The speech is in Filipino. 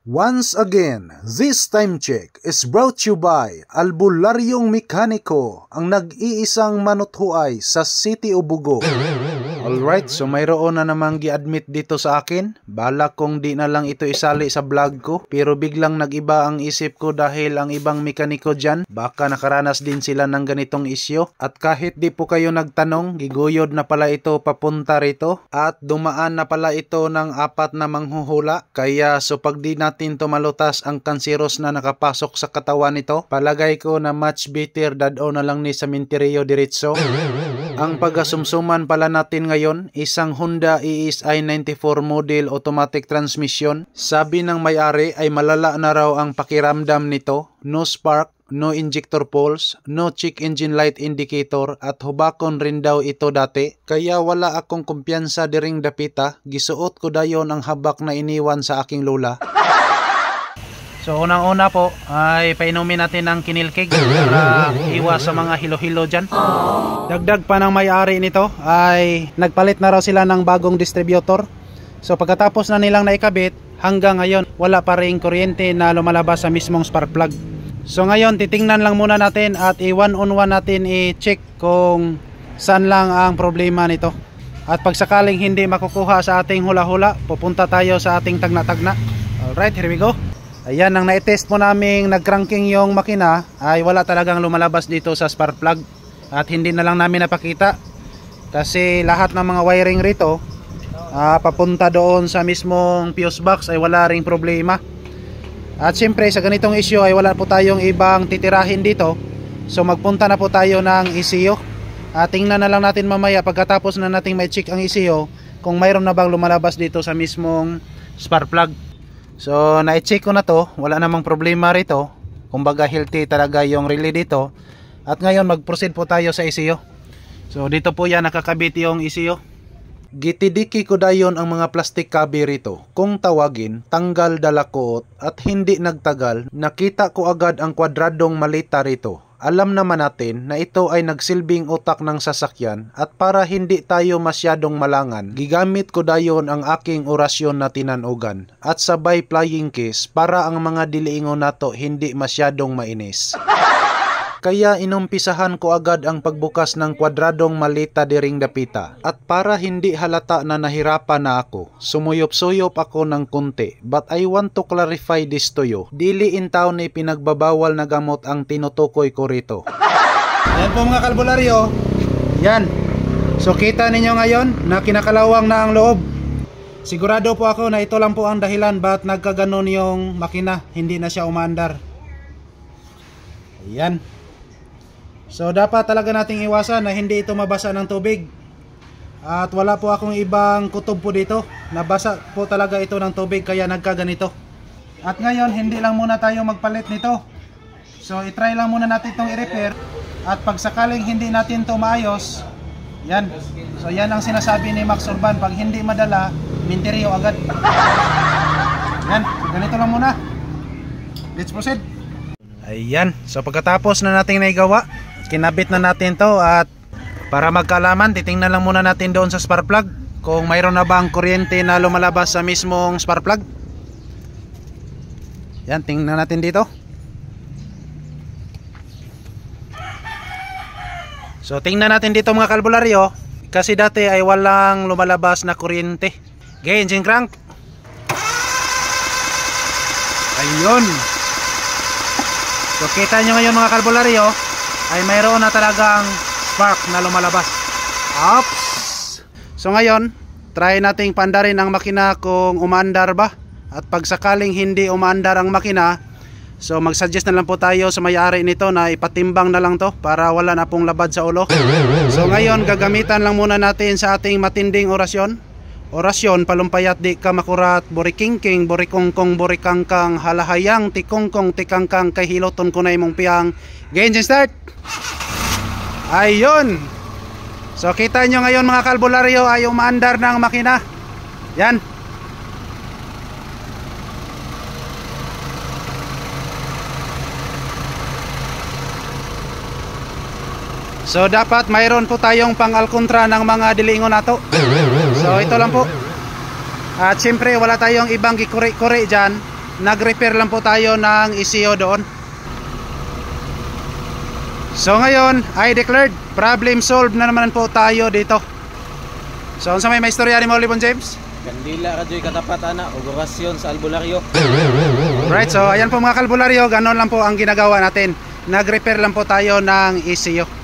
Once again, this time check is brought to you by Albularyong Mekaniko, ang nag-iisang manuthuay sa City of Bugo. Alright, so mayroon na namang gi-admit dito sa akin. Balak kong di na lang ito isali sa vlog ko, pero biglang nag-iba ang isip ko dahil ang ibang mekaniko dyan, baka nakaranas din sila ng ganitong isyo. At kahit di po kayo nagtanong, giguyod na pala ito papunta rito. At dumaan na pala ito ng 4 na manghuhula. Kaya so pag di natin tumalutas ang kanseros na nakapasok sa katawan nito, palagay ko na much better dado na lang ni sa Minterio diretso. Ang pagkasumsuman pala natin ngayon, isang Honda ESI 94 model automatic transmission. Sabi ng may-ari ay malala na raw ang pakiramdam nito. No spark, no injector pulse, no check engine light indicator at hubakon rin daw ito dati. Kaya wala akong kumpiyansa diring dapita. Gisuot ko dayon ang habak na iniwan sa aking lola. So unang-una po ay painumin natin ng kinilkig para iwas sa mga hilo-hilo dyan. Dagdag pa ng may-ari nito ay nagpalit na raw sila ng bagong distributor. So pagkatapos na nilang naikabit, hanggang ngayon wala pa ring kuryente na lumalabas sa mismong spark plug. So ngayon titingnan lang muna natin at i-one-on-one natin i-check kung saan lang ang problema nito. At pag sakaling hindi makukuha sa ating hula-hula, pupunta tayo sa ating tagna-tagna. Alright, here we go. Ayan, nang na-test mo naming nag-cranking yung makina ay wala talagang lumalabas dito sa spark plug. At hindi na lang namin napakita kasi lahat ng mga wiring rito papunta doon sa mismong fuse box ay wala ring problema. At siyempre sa ganitong issue ay wala po tayong ibang titirahin dito. So magpunta na po tayo ng ECU. Tingnan na lang natin mamaya pagkatapos na nating may check ang ECU kung mayroon na bang lumalabas dito sa mismong spark plug. So na-check ko na to, wala namang problema rito. Kumbaga healthy talaga yung relay dito. At ngayon mag-proceed po tayo sa ECU. So dito po yan nakakabit yung ECU. Gitidiki ko dayon ang mga plastic cabi rito. Kung tawagin, tanggal dalakot at hindi nagtagal, nakita ko agad ang kwadradong malita rito. Alam naman natin na ito ay nagsilbing utak ng sasakyan at para hindi tayo masyadong malangan, gigamit ko dayon ang aking orasyon na tinanugan at sabay flying kiss para ang mga diliingon nato hindi masyadong mainis. Kaya inumpisahan ko agad ang pagbukas ng kwadradong malita diring dapita. At para hindi halata na nahirapan na ako, sumuyop-suyop ako ng kunti. But I want to clarify this to you. Dili in town ni pinagbabawal na gamot ang tinutukoy ko rito. Ayan po mga kalbularyo. Yan. So kita ninyo ngayon na kinakalawang na ang loob. Sigurado po ako na ito lang po ang dahilan ba't nagkaganon yung makina. Hindi na siya umaandar. Ayan. So dapat talaga nating iwasan na hindi ito mabasa ng tubig. At wala po akong ibang kutob po dito. Nabasa po talaga ito ng tubig kaya nagkaganito. At ngayon hindi lang muna tayo magpalit nito. So itry lang muna natin itong i-repair. At pag sakaling hindi natin ito maayos, yan. So yan ang sinasabi ni Max Urban. Pag hindi madala, Minterio agad. Yan, ganito lang muna. Let's proceed. Ayan, so pagkatapos na natin naigawa, kinabit na natin to at para magkaalaman, titingnan lang muna natin doon sa spark plug kung mayroon na bang kuryente na lumalabas sa mismong spark plug. Yan, tingnan natin dito. So tingnan natin dito mga kalbularyo, kasi dati ay walang lumalabas na kuryente. Okay, engine crank. Ayun. So kita nyo ngayon mga kalbularyo ay mayroon na talagang spark na lumalabas. Oops. So ngayon try nating pandarin ang makina kung umaandar ba. At pag sakaling hindi umaandar ang makina, so mag-suggest na lang po tayo sa may-ari nito na ipatimbang na lang to para wala na pong labad sa ulo. So ngayon gagamitan lang muna natin sa ating matinding orasyon. Orasyon, palumpayat di ka makurat, borikingking, borikongkong, borikangkang, halahayang, tikongkong, tikangkang, kay hiloton ko na imong piyang. Engine start! Ayun! So kita nyo ngayon mga kalbularyo ay umaandar ng makina. Yan. So dapat mayroon po tayong pang-alkontra ng mga dilingon nato. So ito lang po. At siyempre wala tayong ibang gikuri-kuri dyan. nag-repair lang po tayo ng ECU doon. So ngayon, I declared problem solved na naman po tayo dito. So sa may istorya ni mo, Libon James? Kandila ka dyo'y katapat ana o orasyon sa albularyo. Right, so ayan po mga kalbularyo, ganon lang po ang ginagawa natin. Nag-repair lang po tayo ng ECU.